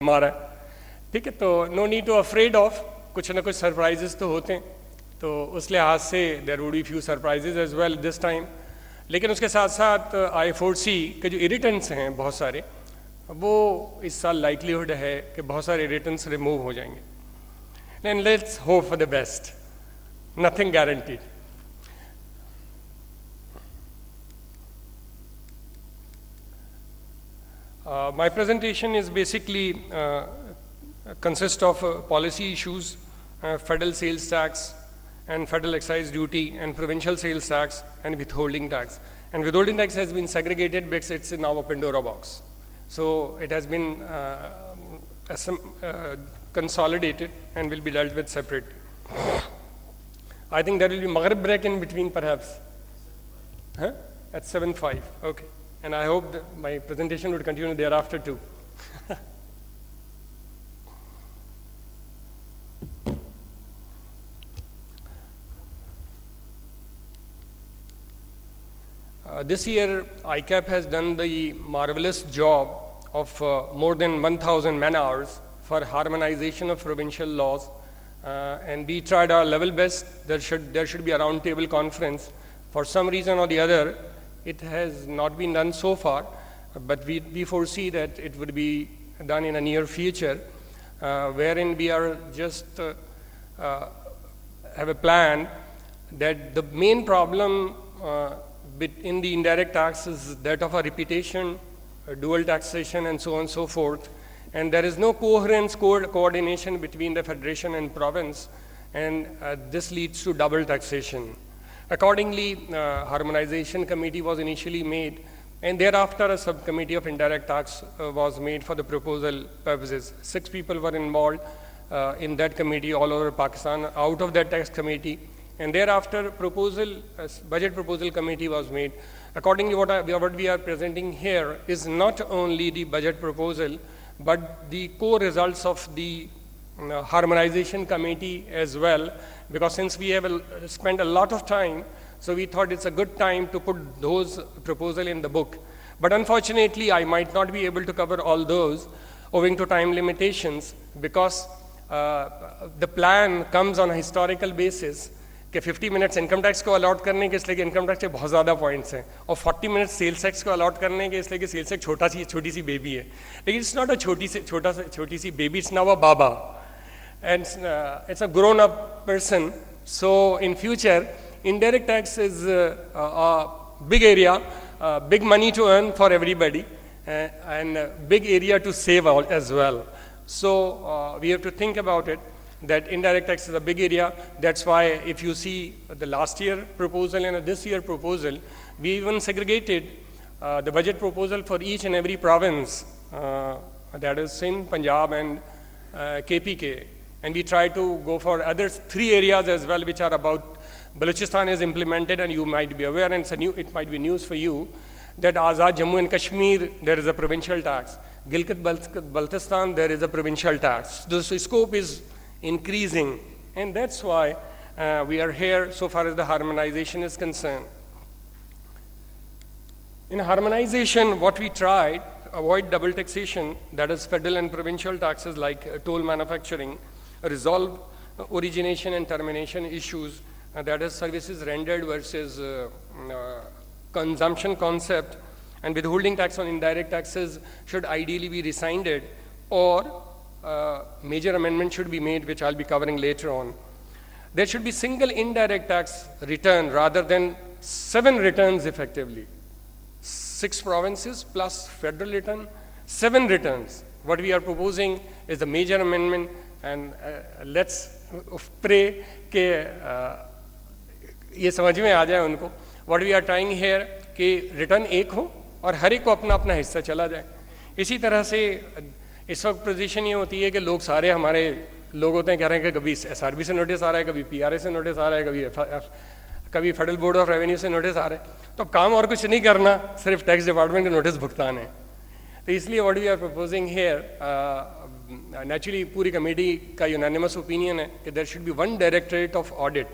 हमारा, ठीक है। तो no need to afraid of, कुछ ना कुछ सरप्राइजेस तो होते हैं, तो उस लिहाज से there would be few surprises as well this time. लेकिन उसके साथ साथ आई फोरसी के जो इरिटेंट्स हैं बहुत सारे, वो इस साल लाइकलीहुड है कि बहुत सारे इरिटेंट्स रिमूव हो जाएंगे। And let's hope for the best, nothing guaranteed. My presentation is basically consists of policy issues, federal sales tax and federal excise duty and provincial sales tax and withholding tax. And withholding tax has been segregated because it's now a Pandora box. So it has been consolidated and will be dealt with separately. I think there will be Maghrib break in between perhaps. Huh? At 7:05, okay. And I hope that my presentation would continue thereafter too. This year, ICAP has done the marvelous job of more than 1,000 man-hours for harmonization of provincial laws, and we tried our level best. There should be a round-table conference. For some reason or the other, it has not been done so far, but we foresee that it would be done in a near future, wherein we are just have a plan that the main problem in the indirect tax is that of a repetition, dual taxation, and so on and so forth. And there is no coherence, coordination between the federation and province, and this leads to double taxation. Accordingly, harmonization committee was initially made, and thereafter a subcommittee of indirect tax was made for the proposal purposes. 6 people were involved in that committee all over Pakistan, out of that tax committee. And thereafter, budget proposal committee was made. Accordingly, what we are presenting here is not only the budget proposal, but the core results of the harmonization committee as well, because since we have spent a lot of time, so we thought it's a good time to put those proposals in the book. But unfortunately, I might not be able to cover all those owing to time limitations, because the plan comes on a historical basis कि 50 minutes income tax को allot करने के, इसलिए कि income tax के बहुत ज़्यादा points हैं, और 40 मिनट्स सेल्स टैक्स को अलॉट करने के, इसलिए कि सेल्स टैक्स छोटी सी बेबी है। लेकिन इट्स नॉट अ छोटी सी baby, it's now a baba, and it's a grown-up person. So in future, indirect tax is a big area, big money to earn for everybody, and a big area to save as well. So we have to think about it, that indirect tax is a big area. That's why if you see the last year proposal and this year proposal, we even segregated the budget proposal for each and every province, that is Sindh, Punjab and KPK. And we try to go for other 3 areas as well, which are about Balochistan is implemented, and you might be aware, and it might be news for you, that Azad Jammu and Kashmir, there is a provincial tax. Gilgit-Baltistan, there is a provincial tax. The scope is increasing, and that's why we are here so far as the harmonization is concerned. In harmonization, what we tried, avoid double taxation, that is federal and provincial taxes like toll manufacturing, resolve origination and termination issues, that is services rendered versus consumption concept, and withholding tax on indirect taxes should ideally be rescinded, or major amendment should be made, which I'll be covering later on. There should be single indirect tax return rather than 7 returns effectively. 6 provinces plus federal return, 7 returns. What we are proposing is a major amendment, and let's pray कि ये समझ में आ जाए उनको. What we are trying here कि return एक हो और हर एक को अपना अपना हिस्सा चला जाए. इसी तरह से इस वक्त पोजीशन ये होती है कि लोग सारे हमारे लोग होते हैं, कह रहे हैं कि कभी SRB से नोटिस आ रहा है, कभी PRA से नोटिस आ रहा है, कभी फेडरल बोर्ड ऑफ रेवेन्यू से नोटिस आ रहा है, तो काम और कुछ नहीं करना, सिर्फ टैक्स डिपार्टमेंट के नोटिस भुगतान है. तो इसलिए what we are proposing here, naturally पूरी कमेटी का यूनानिमस ओपिनियन है कि there should be 1 directorate of audit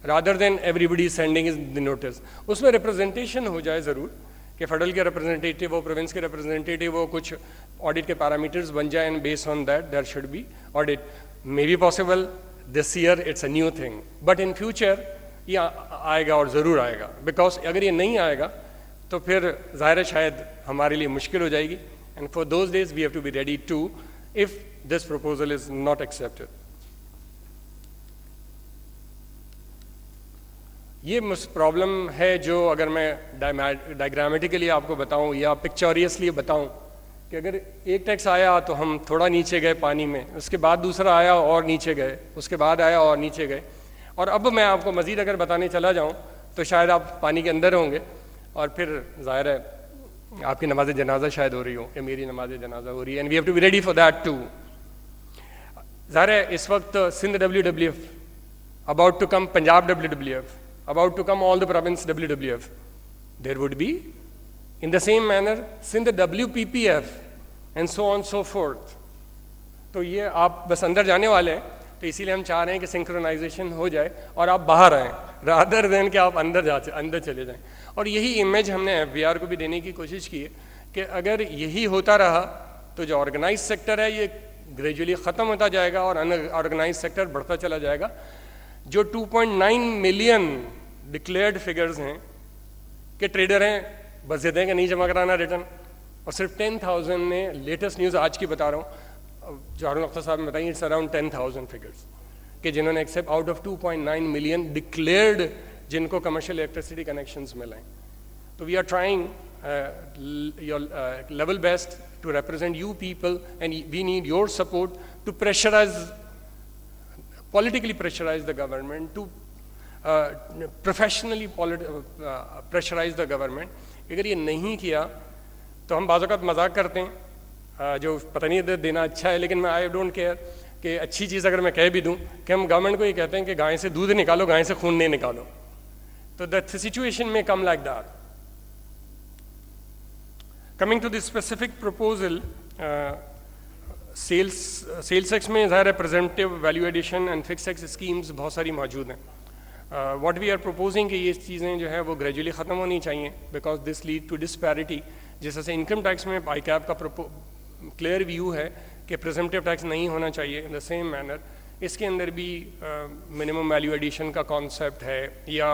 rather than everybody sending is the notice. उसमें रिप्रेजेंटेशन हो जाए ज़रूर कि फेडरल के रिप्रेजेंटेटिव हो, प्रोविंस के रिप्रेजेंटेटिव हो, कुछ ऑडिट के पैरामीटर्स बन जाए and based on that there should be audit. May be possible this year, it's a new thing, but in future ये आएगा और ज़रूर आएगा. बिकॉज अगर ये नहीं आएगा तो फिर ज़ाहिर है शायद हमारे लिए मुश्किल हो जाएगी. And for those days we have to be ready to if this proposal is not accepted. ये प्रॉब्लम है जो अगर मैं डायग्रामेटिकली आपको बताऊं या पिक्चोरियसली बताऊं कि अगर एक टैक्स आया तो हम थोड़ा नीचे गए पानी में, उसके बाद दूसरा आया और नीचे गए, उसके बाद आया और नीचे गए, और अब मैं आपको मज़ीद अगर बताने चला जाऊं तो शायद आप पानी के अंदर होंगे और फिर ज़ाहिर है आपकी नमाज जनाजा शायद हो रही हो या मेरी नमाज जनाजा हो रही है. And we have to be ready for that too. ज़ाहिर है इस वक्त Sindh WWF, about to come Punjab WWF, about to come all the province WWF. There would be, in the same manner, Sindh WPPF, and so on so forth. तो ये आप बस अंदर जाने वाले हैं, तो इसीलिए हम चाह रहे हैं कि सिंक्रोनाइजेशन हो जाए और आप बाहर आएँ, रादर देन कि आप अंदर चले जाएं. और यही इमेज हमने FBR को भी देने की कोशिश की है कि अगर यही होता रहा तो जो ऑर्गेनाइज सेक्टर है ये ग्रेजुअली ख़त्म होता जाएगा और अनऑर्गेनाइज सेक्टर बढ़ता चला जाएगा. जो 2.9 मिलियन डिक्लेयर्ड फिगर्स हैं कि ट्रेडर हैं, बस ये दें कि नहीं जमा कराना रिटर्न, और सिर्फ 10,000 ने, लेटेस्ट न्यूज़ आज की बता रहा हूँ, जारून अख्तर साहब ने बताई, इट्स अराउंड 10,000 फिगर्स कि जिन्होंने except out of 2.9 million declared जिनको कमर्शियल इलेक्ट्रिसिटी कनेक्शंस मिले. तो we are trying your level best to represent you people and we need your support to politically pressurize the government, to professionally pressurize the government. अगर ये नहीं किया तो हम बाज़ औक़ात मजाक करते हैं जो पता नहीं देना अच्छा है, लेकिन मैं आई डोंट केयर कि अच्छी चीज़ अगर मैं कह भी दूं कि हम गवर्नमेंट को ये कहते हैं कि गाय से दूध निकालो, गाय से खून नहीं निकालो. तो द सिचुएशन में come like that. Coming to the specific proposal, sales tax में ज़ाहिर है presumptive value addition and fix tax schemes बहुत सारी मौजूद हैं. व्हाट वी आर प्रपोजिंग कि ये चीज़ें जो है वो ग्रेजुअली ख़त्म होनी चाहिए because this lead to disparity. जिस तरह से इनकम टैक्स में ICAP का क्लियर व्यू है कि प्रेजेंटिव टैक्स नहीं होना चाहिए, इन द सेम मैनर इसके अंदर भी मिनिमम वैल्यू एडिशन का कॉन्सेप्ट है या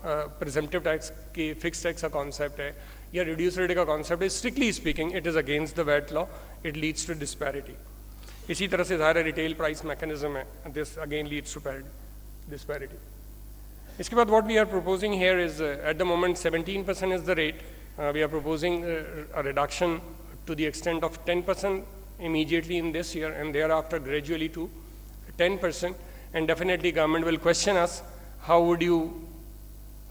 प्रेजेंटिव टैक्स की फिक्स टैक्स का कॉन्सेप्ट है या रिड्यूस रेट का कॉन्सेप्ट है. Strictly speaking it is against the VAT law, it leads to disparity. इसी तरह से ज़ाहिर रिटेल प्राइस मैकेनिज्म है, this again leads to disparity. इसके बाद what we are proposing here is at the moment 17% is the rate. We are proposing a reduction to the extent of 10% immediately in this year and thereafter gradually to 10%. And definitely government will question us, how would you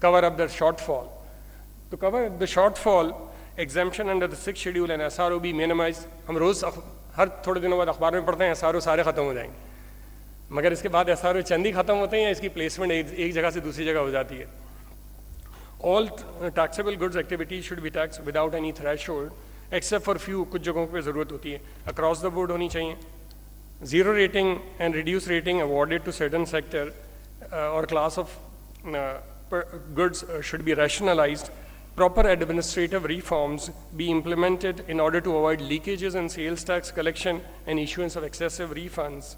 cover up the shortfall? To cover the shortfall, exemption under the 6th schedule and SRO be minimized. हम रोज़ हर थोड़े दिनों बाद अखबार में पढ़ते हैं SRO सारे ख़त्म हो जाएंगे, मगर इसके बाद SRO चंद ही ख़त्म होते हैं या इसकी प्लेसमेंट एक जगह से दूसरी जगह हो जाती है. All taxable goods activities should be taxed without any threshold except for few, कुछ जगहों पे ज़रूरत होती है. Across the board होनी चाहिए. Zero rating and reduced rating awarded to certain sector or class of goods should be rationalized. Proper administrative reforms be implemented in order to avoid leakages in sales tax collection and issuance of excessive refunds.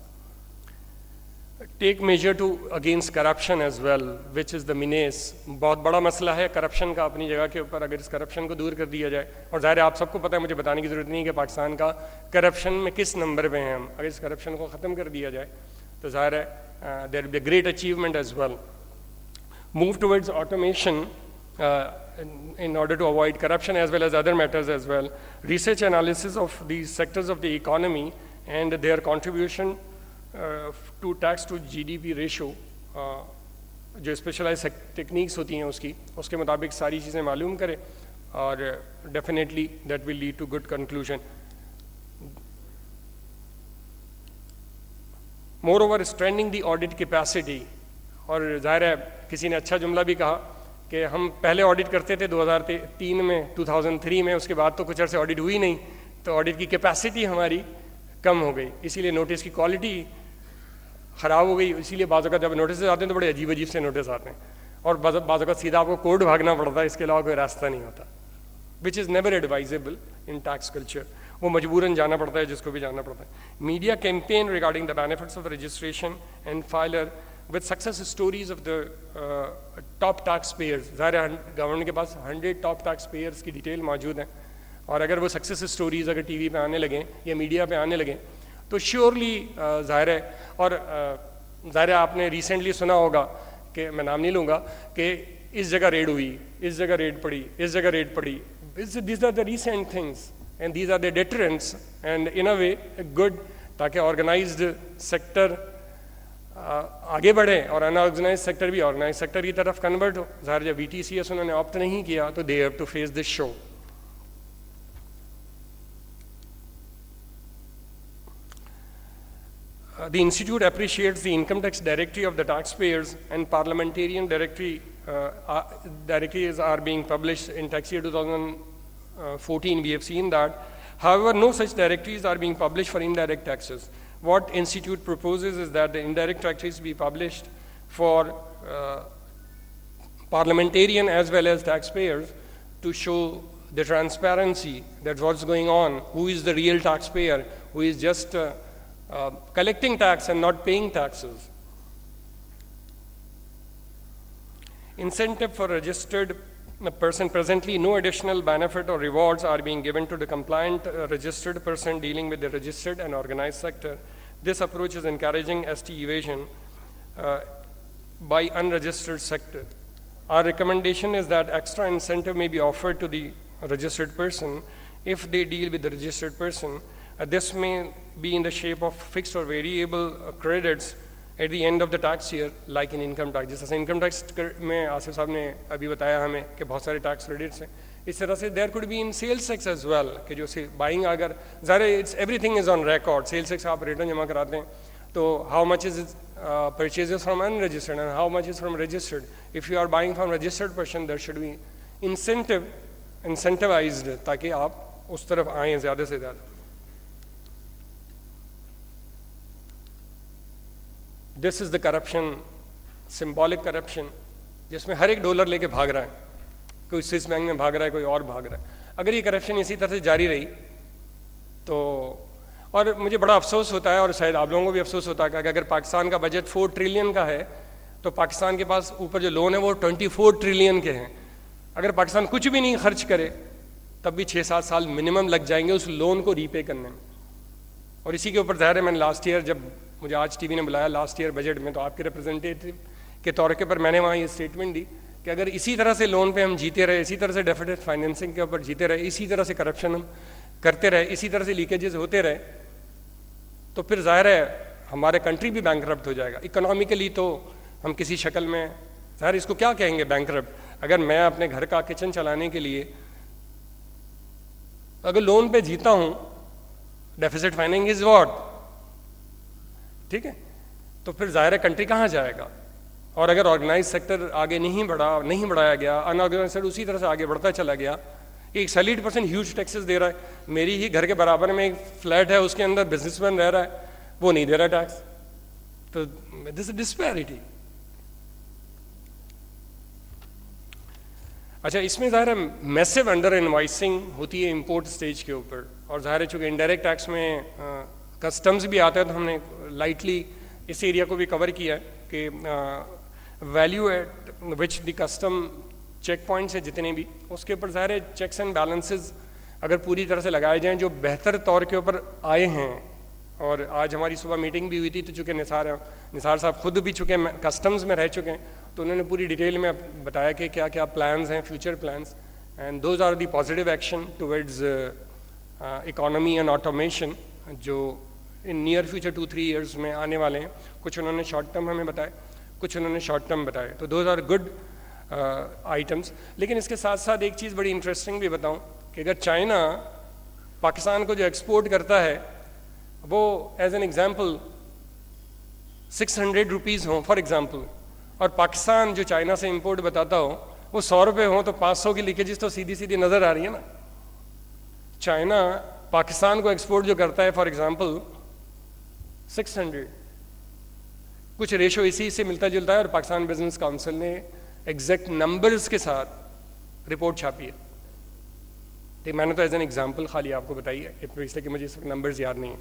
Take measure to against corruption as well, which is the menace. बहुत बड़ा मसला है corruption का अपनी जगह के ऊपर. अगर इस करप्शन को दूर कर दिया जाए, और ज़ाहिर है आप सबको पता है, मुझे बताने की ज़रूरत नहीं है कि पाकिस्तान का करप्शन में किस नंबर पे हैं हम. अगर इस करप्शन को ख़त्म कर दिया जाए तो ज़ाहिर है there will be a great achievement as well. Move towards automation in order to avoid corruption as well as other matters as well. Research analysis of these sectors of the economy and their contribution to tax to GDP ratio, जो specialise techniques होती हैं उसके मुताबिक सारी चीज़ें मालूम करें, और definitely that will lead to good conclusion. Moreover strengthening the audit capacity. और ज़ाहिर है किसी ने अच्छा जुमला भी कहा कि हम पहले ऑडिट करते थे 2003 में, 2003 में, उसके बाद तो कुछ अर्से ऑडिट हुई नहीं, तो ऑडिट की कैपेसिटी हमारी कम हो गई, इसीलिए नोटिस की क्वालिटी ख़राब हो गई. इसीलिए बाज़ औक़ात जब नोटिस आते हैं तो बड़े अजीब अजीब से नोटिस आते हैं, और बाज़ औक़ात सीधा आपको कोर्ट भागना पड़ता है, इसके अलावा कोई रास्ता नहीं होता, which is never advisable in tax culture. वो मजबूरन जाना पड़ता है जिसको भी जाना पड़ता है. Media campaign regarding the benefits of registration and filer with success stories of the top tax payers. ज़ाहिर गवर्नमेंट के पास 100 टॉप टैक्स पेयर्स की डिटेल मौजूद है, और अगर वो सक्सेस स्टोरीज़ अगर टीवी पे आने लगें या मीडिया पे आने लगें तो श्योरली ज़ाहिर है. और ज़ाहिर आपने रिसेंटली सुना होगा कि मैं नाम नहीं लूँगा कि इस जगह रेड हुई, इस जगह रेड पड़ी, इस जगह रेड पड़ी. These are the recent things and these are the deterrents and in a way good, ताकि ऑर्गेनाइज्ड सेक्टर आगे बढ़े और अनऑर्गेनाइज सेक्टर भी ऑर्गेनाइज सेक्टर की तरफ कन्वर्ट हो. ज़ाहिर जब VTCS उन्होंने ऑप्ट नहीं किया तो they have to face this show. The Institute appreciates the income tax directory of the taxpayers and parliamentarian directories are being published in tax year 2014. We have seen that. However, no such directories are being published for indirect taxes. What Institute proposes is that the indirect taxes be published for parliamentarian as well as taxpayers to show the transparency that what's going on, who is the real taxpayer, who is just collecting tax and not paying taxes. Incentive for registered person. Presently, no additional benefit or rewards are being given to the compliant registered person dealing with the registered and organized sector. This approach is encouraging ST evasion by unregistered sector. Our recommendation is that extra incentive may be offered to the registered person if they deal with the registered person. This may be in the shape of fixed or variable credits at the end of the tax year, like in income tax. जैसे income tax में आसिफ साहब ने अभी बताया हमें कि बहुत सारे tax credits हैं. इस तरह से there could be in sales tax as well, कि जो से buying अगर ज़ाहिर it's everything is on record. Sales tax आप return जमा कराते हैं तो how much is purchases from unregistered and how much is from registered. If you are buying from registered person, there should be incentivized ताकि आप उस तरफ आएँ ज़्यादा से ज़्यादा. This is the corruption, symbolic corruption, जिसमें हर एक डॉलर लेके भाग रहा है. कोई स्विस बैंक में भाग रहा है, कोई और भाग रहा है. अगर ये करप्शन इसी तरह से जारी रही तो, और मुझे बड़ा अफसोस होता है और शायद आप लोगों को भी अफसोस होता है कि अगर पाकिस्तान का बजट 4 ट्रिलियन का है तो पाकिस्तान के पास ऊपर जो लोन है वो 24 ट्रिलियन के हैं. अगर पाकिस्तान कुछ भी नहीं खर्च करे तब भी 6-7 साल मिनिमम लग जाएंगे उस लोन को रीपे करने में. और इसी के ऊपर ज़ाहिर है मैंने लास्ट ईयर जब मुझे आज टीवी ने बुलाया लास्ट ईयर बजट में तो आपके रिप्रेजेंटेटिव के तौर के पर मैंने वहाँ ये स्टेटमेंट दी कि अगर इसी तरह से लोन पे हम जीते रहे, इसी तरह से डेफिसिट फाइनेंसिंग के ऊपर जीते रहे, इसी तरह से करप्शन हम करते रहे, इसी तरह से लीकेजेस होते रहे तो फिर ज़ाहिर है हमारे कंट्री भी बैंकरप्ट हो जाएगा. इकोनॉमिकली तो हम किसी शक्ल में ज़ाहिर इसको क्या कहेंगे बैंकरप्ट. अगर मैं अपने घर का किचन चलाने के लिए अगर लोन पे जीता हूँ, डेफिसिट फाइनेंसिंग इज व्हाट, ठीक है, तो फिर ज़ाहिर है कंट्री कहाँ जाएगा. और अगर ऑर्गेनाइज सेक्टर आगे नहीं बढ़ाया गया, अनऑर्गेनाइज सेक्टर उसी तरह से आगे बढ़ता चला गया. एक सैलरीड पर्सन ह्यूज टैक्सेस दे रहा है, मेरी ही घर के बराबर में एक फ्लैट है उसके अंदर बिजनेसमैन रह रहा है, वो नहीं दे रहा टैक्स. तो दिस इज डिस्पैरिटी. अच्छा, इसमें ज़ाहिर है मैसिव अंडर इनवाइसिंग होती है इंपोर्ट स्टेज के ऊपर. और ज़ाहिर है चूँकि इनडायरेक्ट टैक्स में कस्टम्स भी आता है तो हमने लाइटली इस एरिया को भी कवर किया है कि value at which the custom checkpoints है जितने भी, उसके ऊपर ज़ाहिर है चेक्स एंड बैलेंसेस अगर पूरी तरह से लगाए जाएं जो बेहतर तौर के ऊपर आए हैं. और आज हमारी सुबह मीटिंग भी हुई थी तो चूँकि निसार साहब खुद भी चूँकि कस्टम्स में रह चुके हैं तो उन्होंने पूरी डिटेल में बताया कि क्या क्या प्लान्स हैं, future plans, and those are the positive action towards economy and automation जो इन नियर फ्यूचर 2-3 ईयर्स में आने वाले हैं. कुछ उन्होंने शॉर्ट टर्म हमें बताए, कुछ उन्होंने शॉर्ट टर्म बताए, तो दोज आर गुड आइटम्स. लेकिन इसके साथ साथ एक चीज़ बड़ी इंटरेस्टिंग भी बताऊं कि अगर चाइना पाकिस्तान को जो एक्सपोर्ट करता है वो एज एन एग्जाम्पल 600 रुपीज़ हों फॉर एग्जाम्पल, और पाकिस्तान जो चाइना से इंपोर्ट बताता हो वो 100 रुपये हों, तो 500 की लीकेजेस तो सीधी सीधी नज़र आ रही है ना. चाइना पाकिस्तान को एक्सपोर्ट जो करता है फॉर एग्जाम्पल 600, कुछ रेशो इसी से मिलता जुलता है. और पाकिस्तान बिजनेस काउंसिल ने एग्जैक्ट नंबर्स के साथ रिपोर्ट छापी है. तो मैंने तो एज एन एग्जांपल खाली आपको बताई है, इसलिए कि मुझे इस नंबर्स याद नहीं है।